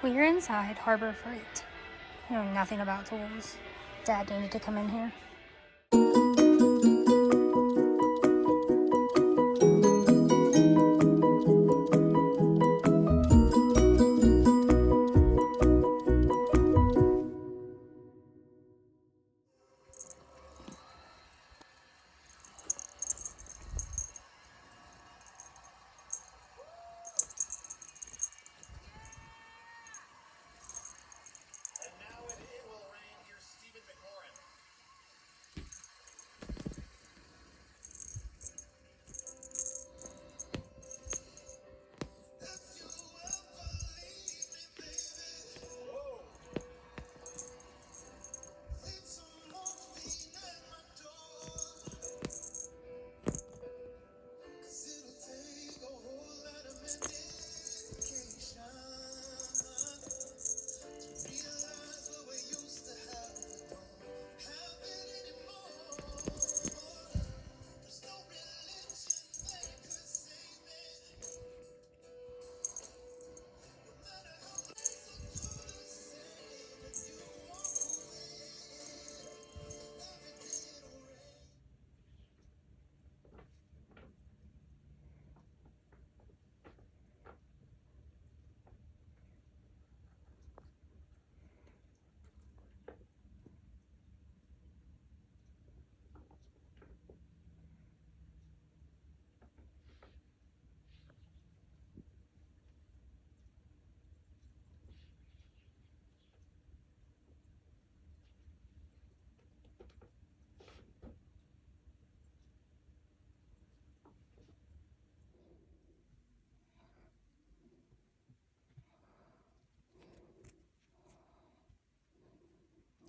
We are inside Harbor Freight. I know nothing about tools. Dad needed to come in here.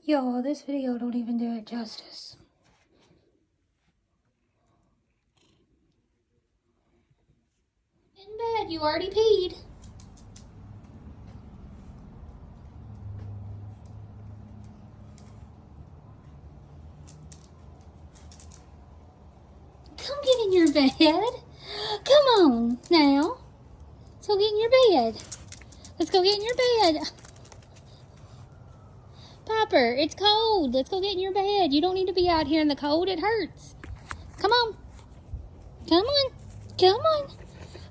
Yo, this video don't even do it justice. In bed, you already peed. Come get in your bed. Come on, now. Let's go get in your bed. Let's go get in your bed. Popper, it's cold. Let's go get in your bed. You don't need to be out here in the cold. It hurts. Come on. Come on. Come on.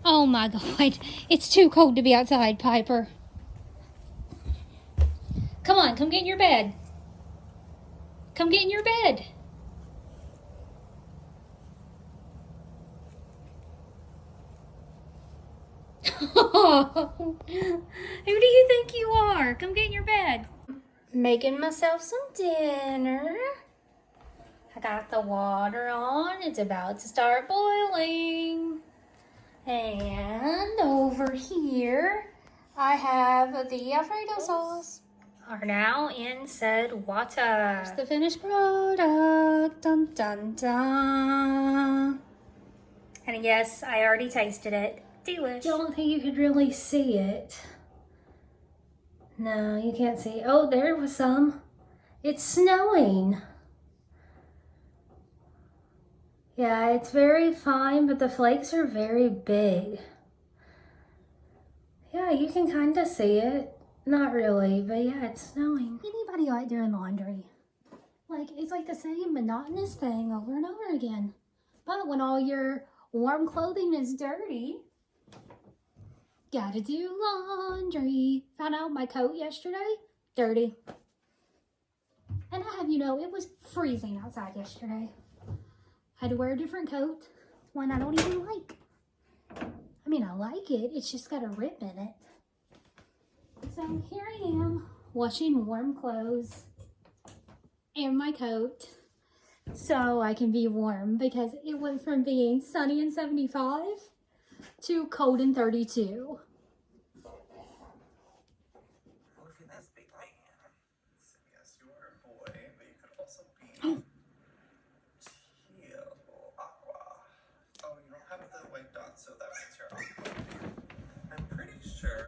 Oh my God. It's too cold to be outside, Piper. Come on. Come get in your bed. Come get in your bed. Who do you think you are? Come get in your bed. Making myself some dinner. I got the water on. It's about to start boiling. And over here, I have the Alfredo sauce. Are now in said water. Here's the finished product. Dun dun dun. And yes, I already tasted it. Delish. Don't think you could really see it. No, you can't see. Oh, there was some. It's snowing. Yeah, it's very fine, but the flakes are very big. Yeah, you can kind of see it. Not really, but yeah, it's snowing. Anybody like doing laundry? Like, it's like the same monotonous thing over and over again. But when all your warm clothing is dirty, gotta do laundry. Found out my coat yesterday, dirty. And I have you know, it was freezing outside yesterday. Had to wear a different coat, one I don't even like. I mean, I like it, it's just got a rip in it. So here I am, washing warm clothes and my coat so I can be warm, because it went from being sunny and 75 to cold and 32.